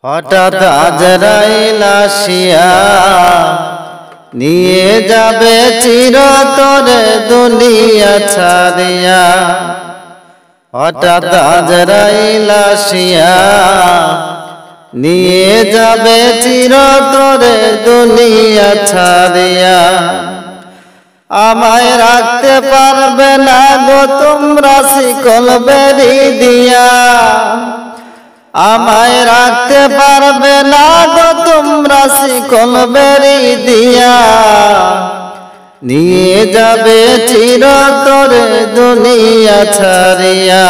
হঠাৎ আজরাইল আসিয়া নিয়ে যাবে চিরতরে দুনিয়া ছাড়িয়া। হঠাৎ আজরাইল আসিয়া নিয়ে যাবে চিরতরে দুনিয়া ছাড়িয়া। আমায় রাখতে পারবে না গো তোমরা শিকল বেড়ি দিয়া, আমায় রাখতে পারবে না গো তোমরা শিকল বেড়ি দিয়া। নিয়ে যাবে চিরতরে দুনিয়া ছাড়িয়া।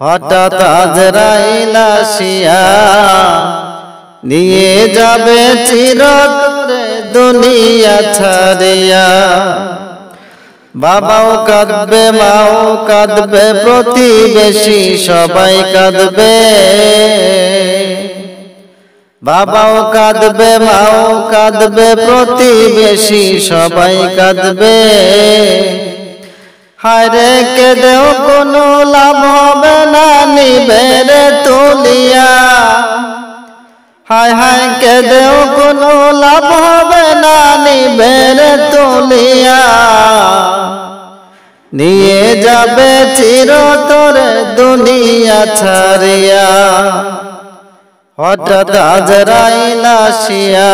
হঠাৎ আজরাইল আসিয়া নিয়ে যাবে চিরতরে দুনিয়া ছাড়িয়া। বাবাও কাঁদবে, মাও কাঁদবে, প্রতিবেশী সবাই কাঁদবে। বাবাও কাঁদবে, মাও কাঁদবে, প্রতিবেশী সবাই কাঁদবে। হায়রে কেঁদেও কোনো লাভ হবে না নিবেরে তুলিয়া। হায় হায় কেঁদেও কোনো লাভ হবে না নিবেরে তুলিয়া। নিয়ে যাবে চিরতরে দুনিয়া ছাড়িয়া। হঠাৎ আজরাইল আসিয়া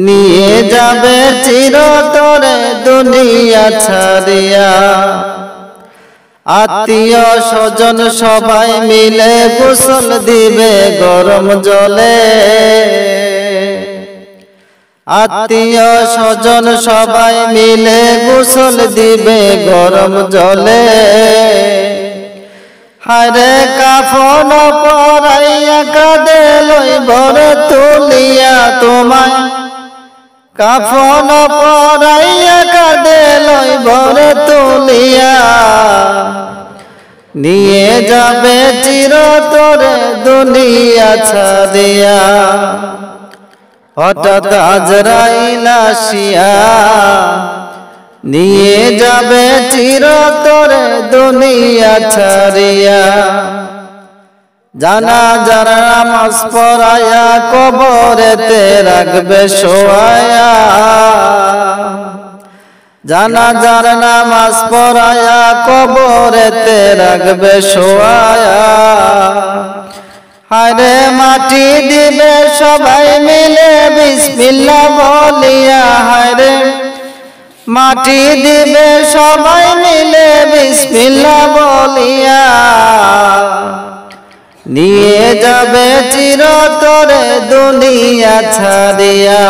নিয়ে যাবে চিরতরে দুনিয়া ছাড়িয়া। আত্মীয় স্বজন সবাই মিলে গোসল দিবে গরম জলে। আত্মীয় স্বজন সবাই মিলে গোসল দিবে গরম জলে। হায়রে কাফন পরাইয়া কাঁধে লইব রে তুলিয়া তোমায়। কাফন পরাইয়া কাঁধে লইব রে তুলিয়া। নিয়ে যাবে চিরতরে দুনিয়া ছাড়িয়া। হঠাৎ আজরাইল আসিয়া নিয়ে যাবে চিরতরে দুনিয়া ছাড়িয়া। জানাজার নামাজ পড়ায়া কবরেতে রাখবে শোয়ায়া। জানাজার নামাজ পড়ায়া কবরেতে রাখবে শোয়ায়া। হায়রে মাটি দিবে সবাই মিলে বিসমিল্লাহ বলিয়া। হায়রে মাটি দিবে সবাই মিলে বিসমিল্লাহ বলিয়া। নিয়ে যাবে চিরতরে দুনিয়া ছাড়িয়া।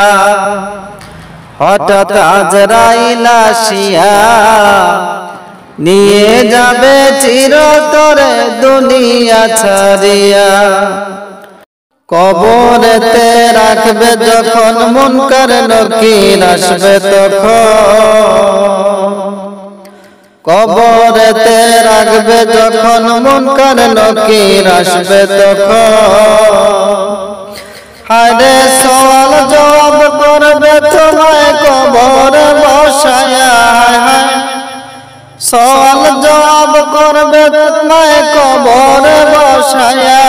হঠাৎ আজরাইল আসিয়া নিয়ে যাবে চিরতরে দুনিয়া ছাড়িয়া। কবরেতে রাখবে যখন মুনকার নকির আসবে তখন। কবরেতে রাখবে যখন মুনকার নকির আসবে তখন। হায়রে সওয়াল জবাব করবে তোমায় কবরে বসায়া। সওয়াল জবাব করবে তোমায় কবরে বসায়া।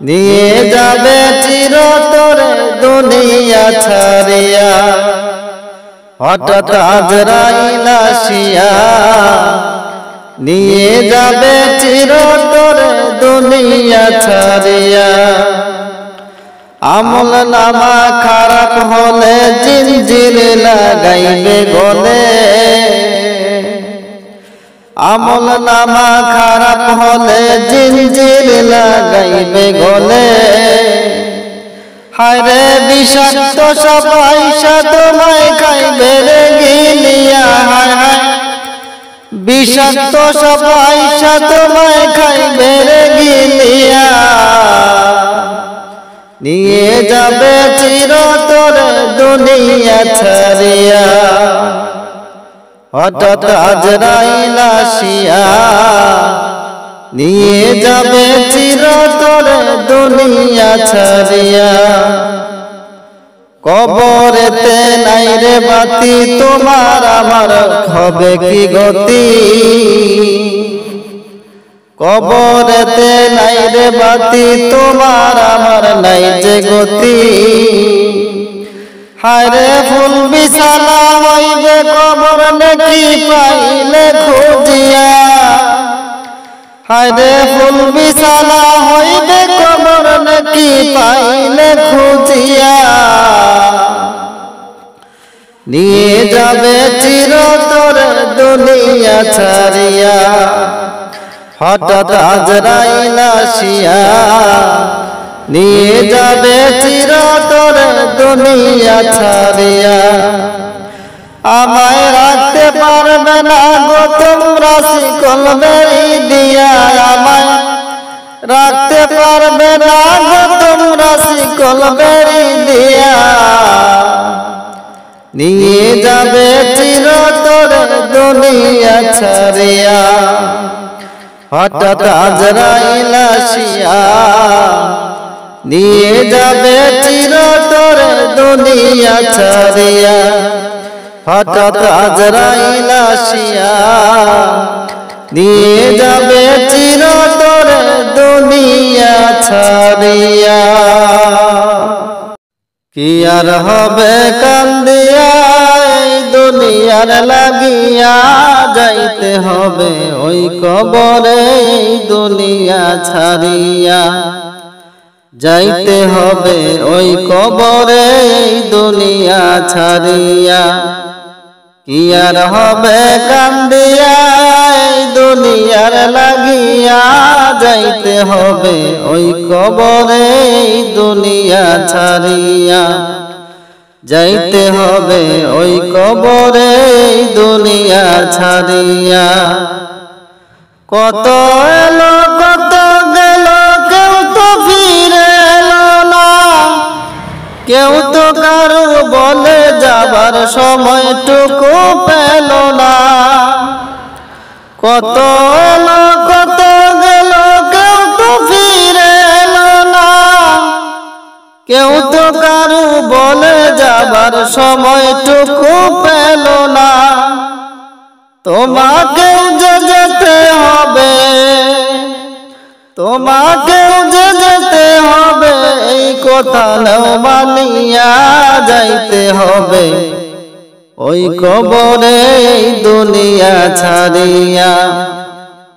নিয়ে যাবে চিরতরে দুনিয়া ছাড়িয়া। হঠাৎ আজরাইল আসিয়া নিয়ে যাবে চিরতরে দুনিয়া ছাড়িয়া। আমল নামা খারাপ হলে জিনজির লাগাইবে গলে। আমল নামা খারাপ হলে জিনজির লাগাইবে গলে। হায়রে বিষাক্ত সবাই তোমায় খাইবে রে গিলিয়া। হায় হায় বিষাক্ত সবাই তোমায় খাইবে রে গিলিয়া। নিয়ে যাবে চিরতরে দুনিয়া ছাড়িয়া। হঠাৎ আজরাইল আসিয়া নিয়ে যাবে চিরতরে দুনিয়া ছাড়িয়া। কবরেতে নাই রে বাতি তোমার আমার হবে কি গতি। কবরেতে নাই রে বাতি তোমার আমার নাই যে গতি হায়রে ফুল বিছানা হইবে কবর নাকি পাইলে খুঁজিয়া হায়রে ফুল বিছানা হইবে কবর নাকি পাইলে খুঁজিয়া নিয়ে যাবে চিরতর দুনিয়া ছাড়িয়া হঠাৎ আজরাইল আসিয়া নিয়ে যাবে চিরতর দুনিয়া ছাড়িয়া আমায় রাখতে পারবে না গো তোমরা শিকল বেড়ি দিয়া আমায় রাখতে পারবে না গো তোমরা শিকল বেড়ি দিয়া নিয়ে যাবে চিরতর দুনিয়া ছাড়িয়া হঠাৎ আজরাইল আসিয়া নিয়ে যাবে চিরতর দুনিয়া ছাড়িয়া হঠাৎ আজরাইল আসিয়া নিয়ে যাবে চিরতর দুনিয়া ছাড়িয়া কি আর হবে কান্দিয়া এই দুনিয়ার লাগিয়া যাইতে হবে ওই কবরে এই দুনিয়া ছাড়িয়া যাইতে হবে ওই কবরে এই দুনিয়া ছাড়িয়া কি আর হবে কান্দিয়া এই দুনিয়ার লাগিয়া যাইতে হবে ওই কবরে এই দুনিয়া ছাড়িয়া যাইতে হবে ওই কবরে এই দুনিয়া ছাড়িয়া কত এলো কত গেল কেউ তো ফিরে এলো না কেউ তো কারো বলে যাবার সময়টুকু পেল না কত এলো কত গেল কেউ তো ফিরে এলো না কেউ তো কারো বলে যাবার সময়টুকু পেল না তোমাকেও যে যেতে হবে তোমাকেও যে যেতে হবে এই কথা নাও মানিয়া যাইতে হবে ওই কবরে এই দুনিয়া ছাড়িয়া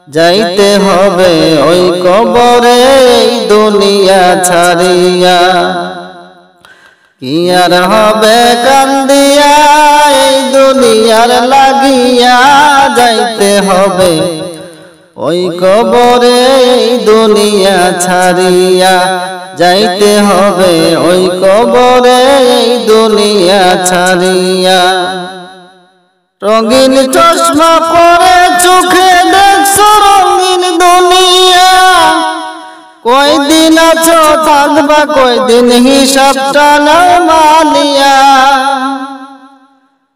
যাইতে হবে ওই কবরে এই দুনিয়া ছাড়িয়া কি আর হবে কান্দিয়া এই দুনিয়ার লাগিয়া যাইতে হবে ওই কবরে এই দুনিয়া ছাড়িয়া যাইতে হবে ওই কবরে এই দুনিয়া ছাড়িয়া রঙিন চশমা পরে চোখে দেখছো রঙিন দুনিয়া কয়দিন আছো থাকবা কয়দিন হিসাবটা নাও মানিয়া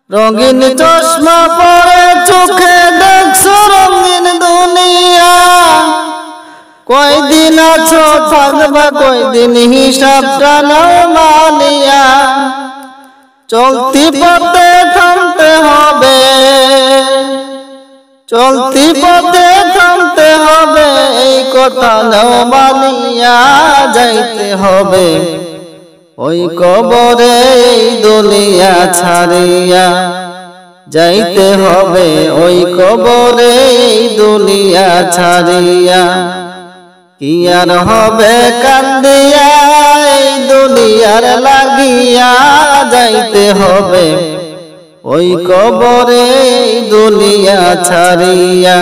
রঙিন চশমা পরে চোখে দেখছো রঙিন দুনিয়া কয়দিন আছো থাকবা কয়দিন হিসাবটা নাও মানিয়া চলতি পথে থামতে হবে চলতি পথে থামতে হবে এই কথা নাও মানিয়া যাইতে হবে ওই কবরে এই দুনিয়া ছাড়িয়া যাইতে হবে ওই কবরে এই দুনিয়া ছাড়িয়া কি আর হবে কান্দিয়া এই দুনিয়ার লাগিয়া যাইতে হবে ওই কবরে এই দুনিয়া ছাড়িয়া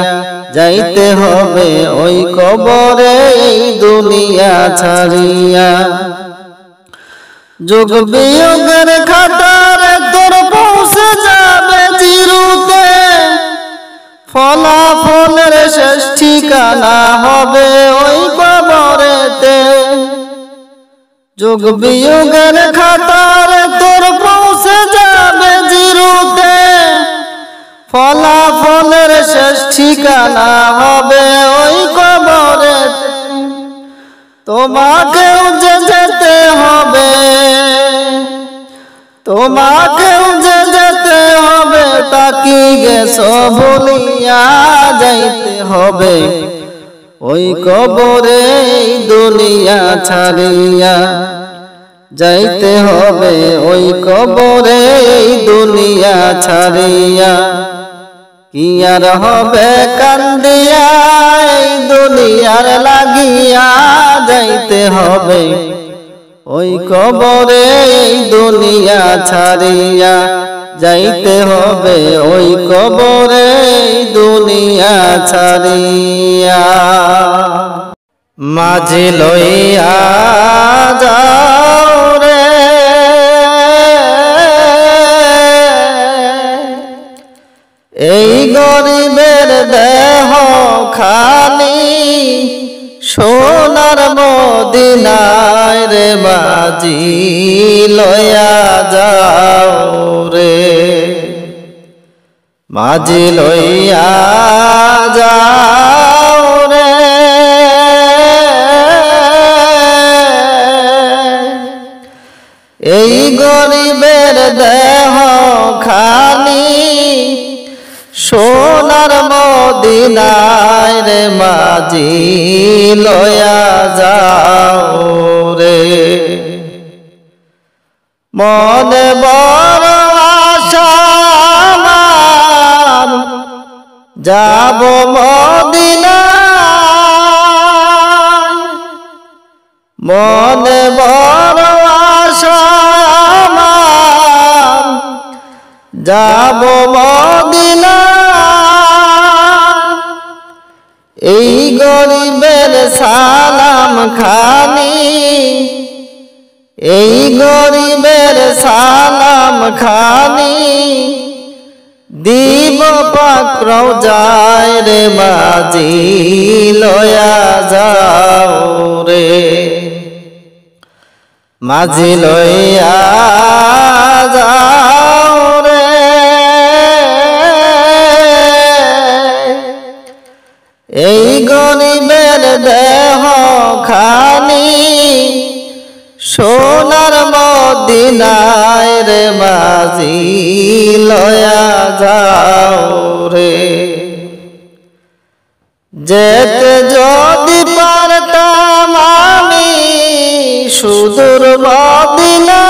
যাইতে হবে ওই কবরে এই দুনিয়া ছাড়িয়া যুগ বিয়োগের খাতারে তোর পৌঁছে যাবে চিরুতে ফলাফলের শেষ ঠিকানা হবে ওই কবরেতে যুগ বিয়োগের খাতারে তোর পৌঁছে যাবে চিরুতে ফলাফলের শেষ ঠিকানা হবে ওই কবরেতে তোমাকেও যে যেতে হবে তোমাকেও যে যেতে হবে তাকি গেছো ভুলিয়া যাইতে হবে ওই কবরে দুনিয়া ছাড়িয়া যাইতে হবে, ওই কবরে দুনিয়া ছাড়িয়া। কি আর হবে কান্দিয়া এই দুনিয়ার লাগিয়া, যাইতে হবে ওই কবরে দুনিয়া ছাড়িয়া, যাইতে হবে ওই কবরে দুনিয়া ছাড়িয়া। মাঝি লইয়া যাও রে এই গরিবের দেহ খালি, সোনার মদিনায় রে মাঝি লইয়া যাও রে, মাঝি লইয়া যাও রে এই গরিবের দেহ খালি, সোনার মদিনায় রে মাঝি লইয়া যাও রে। মনে বড় আশা আমার যাব মদিনায়, মনে বড় আশা আমার যাব মদিনায়। এই গরিবের সালাম খানি, এই গরিবের সালাম খানি দিব পাক রওজায় রে মাঝি লইয়া যাও রে, মাঝি লইয়া যাও রে এই গরিবের দেহ খানি, সোনার মদিনায় রে মাঝি লইয়া যাও রে। যেতে যদি পারতাম আমি সুদূর মদিনা,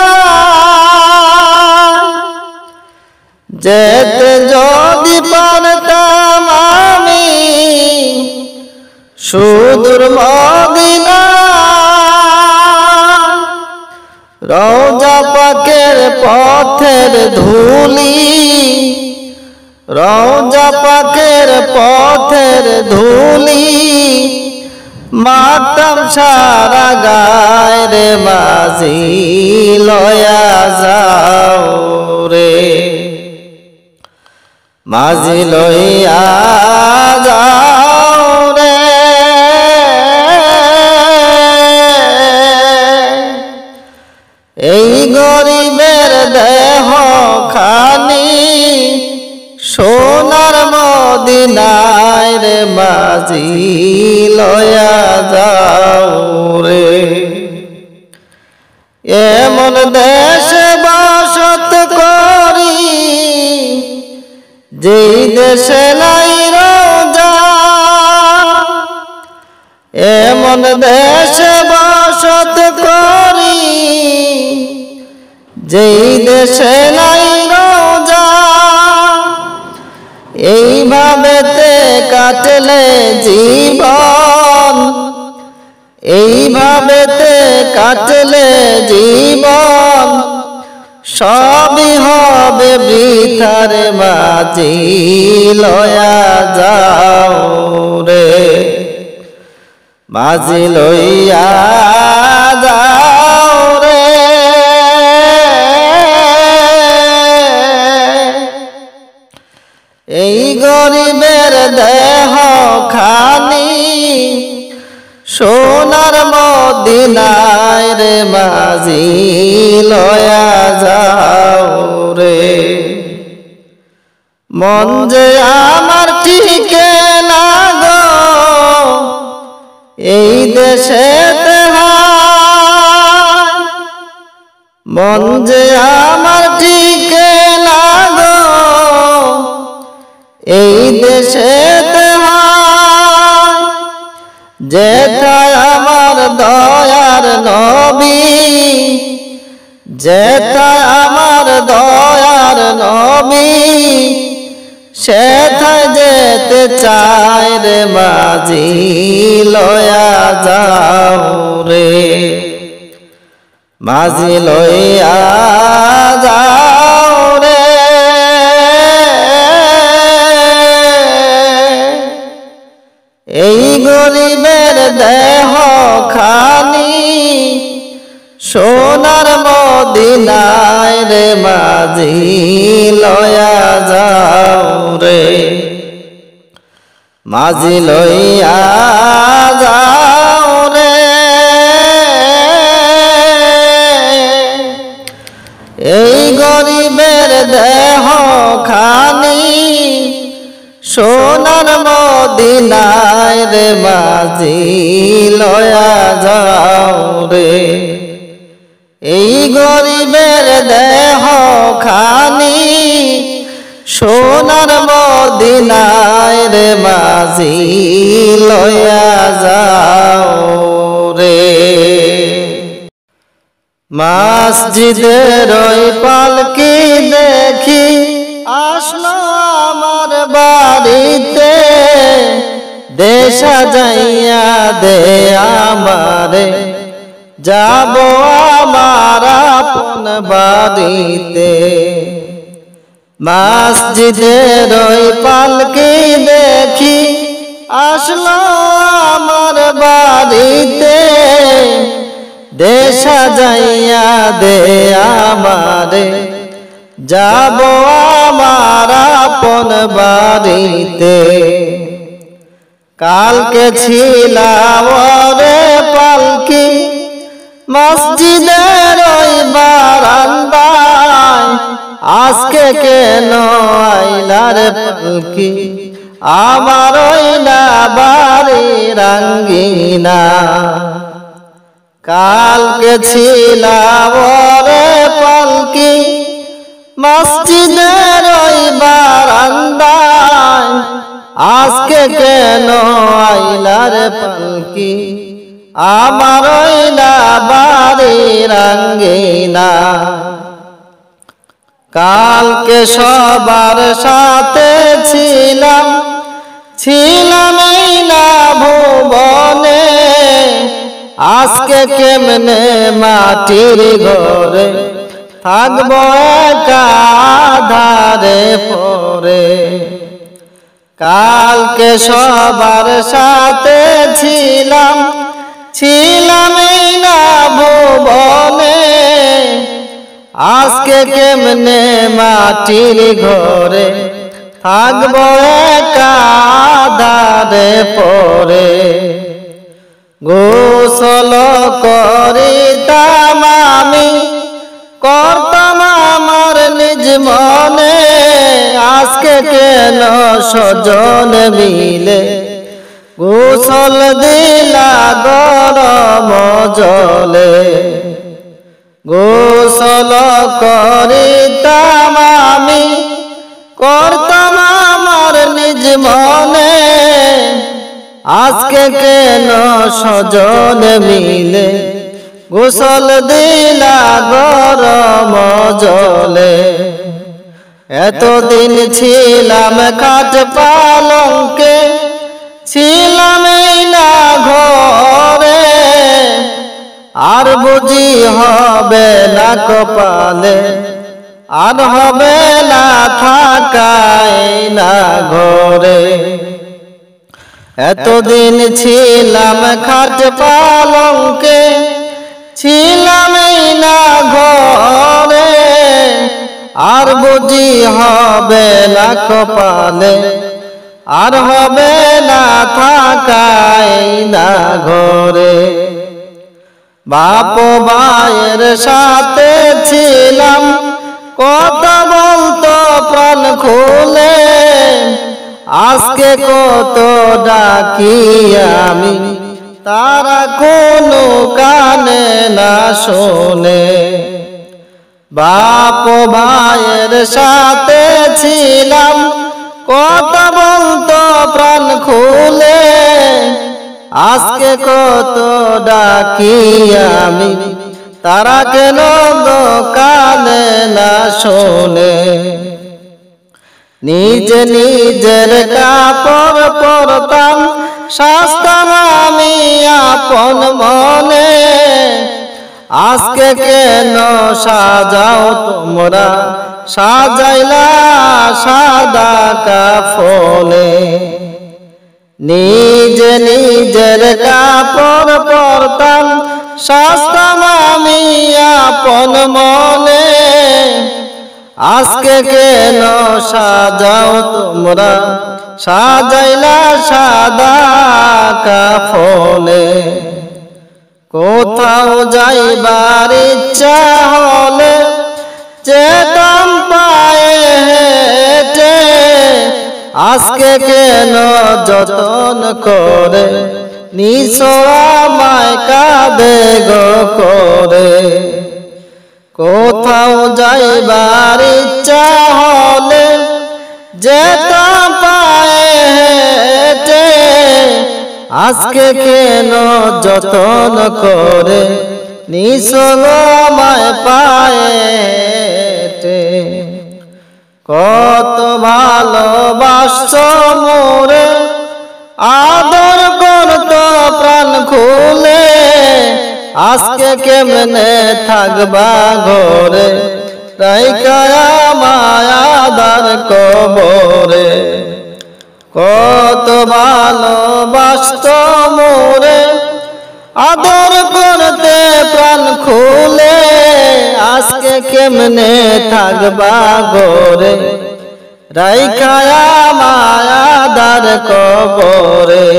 যেতে যদি পারতাম আমি সুদূর মদিনা, রওজা পাকের পথের ধুলি, রওজা পাকের পথের ধুলি মাতাম সারা গায় রে মাঝি লইয়া যাও রে, মাঝি লইয়া যাও রে এই গরিবের দেহ খানি, সোনার মদিনায় রে মাঝি লইয়া যাও রে। এমন দেশে বসত করি যেই দেশে নাই রোজা, এমন দেশে বসত করি যেই দেশে নাই রোজা। এইভাবেতে কাটলে জীবন, এইভাবেতে কাটলে জীবন, সবই হবে বৃথার মাঝি লইয়া যাও রে, মাঝি লইয়া যাও রে এই গরিবের দেহ খানি, সোনার মদিনায় রে মাঝি লইয়া যাও রে। মন যে আমার ঠিকে না গো এই দেশেতে হায়, মন যে আমার ঠিকে না গো এই দেশেতে হায়। আমার দয়ার নবী, যেথায় আমার দয়ার নবী, সেথায় যেতে চায় রে মাঝি লয়া যাও রে, মাঝি লইয়া যাও রে। এই গরিবের দেহ খানি সোনার মদিনায় রে মাঝি লয়া যাও রে, মাঝি লইয়া যাও রে। এই গরিবের দেহ খানি সোনার মদিনায় রে মাঝি লয়া যাও রে, এই গরিবের দেহ খানি সোনার মদিনায় রে মাঝি লয়া যাও রে। মসজিদের ওই পালকি দেখি আসলো আমার বাড়িতে, দেশা যাইয়া দে আমারে, যাব আমার আপন বাড়িতে। মসজিদের ওই পালকি দেখি আসলো আমার বাড়িতে, দেশা যাইয়া দে আমারে, যাব আমার আপন বাড়িতে। কালকে ছিলাম রে পালকি মসজিদের ওই বারান্দায়, আজকে কেন আইলা রে পালকি আমার ওই না বাড়ি রাঙ্গিনা। কালকে ছিলাম রে পালকি মসজিদের ওই বারান্দায়, আজকে কেন আইলা রে পালকি আমার ওই না বাড়ি রাঙ্গিনা। কালকে সবার সাথে ছিলাম, ছিলাম এই না ভুবনে, আজকে কেমনে মাটির ঘরে থাকবো একা আঁধারে পড়ে। কালকে সবার সাথে ছিলাম, ছিলাম এই না ভুবনে, আজকে কেমনে মাটির ঘরে থাকবো একা আঁধারে পড়ে। গোসল করিতাম আমি, করতাম আমার নিজ মনে, আজকে কেন সজন মিলে গোসল দিলা গরম জলে। গোসল করিতাম আমি, করতাম আমার নিজ মনে, আজকে কেন সজন মিলে গোসল দিলা গরম জলে। এতদিন ছিলাম খাট পালঙ্কে, ছিলাম এই না ঘরে, আর বুঝি হবে না কপালে, আর হবে না থাকাই না ঘরে। এতদিন ছিলাম খাট পালঙ্কে, ছিলাম এই না ঘরে, আর বুঝি হবে না কপালে, আর হবে না থাকাই না ঘরে। বাপ ভাইয়ের সাথে ছিলাম, কথা বলতো প্রাণ খুলে, আজকে কত ডাকি আমি, তারা কোনো কানে না শোনে। বাপ ভাইয়ের সাথে ছিলাম, কথা বলতো প্রাণ খুলে, আজকে কত ডাকি আমি, তারা কেন কানে না শোনে। নিজে নিজের কাপড় পরতাম, শাস্তাম আমি আপন মনে। আজকে কেন সাজাও তোমরা, সাজাইলা সাদা কাফনে। নিজে নিজের কাপড় পরতাম, শাস্তাম আমি আপন মনে। আজকে কেন সাজাও তোমরা, সাজাইলা সাদা কাফনে। কোথাও যাইবার ইচ্ছা হলে যেতাম পায়ে হেঁটে। আজকে কেন যতন করে নিছো আমায় কাঁদে গো করে। কোথাও যাইবার ইচ্ছা হলে যেতাম পায়ে হেঁটে। আজকে কেন যতন করে নিছো আমায় পায়ে হেঁটে। কত ভালোবাসছো মোরে, আদর করতো প্রাণ খুলে। আজকে কেমনে থাকবা ঘরে, রাইখা আমায় আদার কবরে। কত ভালোবাসতো মোরে, আদর করতে প্রাণ খুলে। আজকে কেমনে থাকবা ঘরে, রাইখা আমায় আদার কবরে।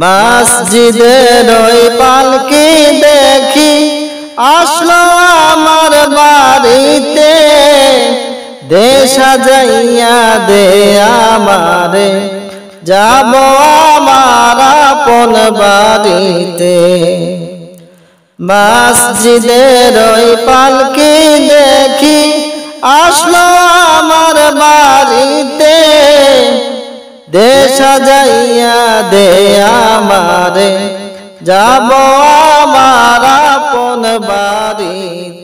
মসজিদের ওই পালকি দেখি আসলো আমার বাড়িতে। দে সাজাইয়া দে আমারে, যাব আমার আপন বাড়িতে। মসজিদের ওই পালকি দেখি আসলো আমার বাড়িতে। দে সাজাইয়া দে আমারে, যাব আমার আপন বাড়িতে।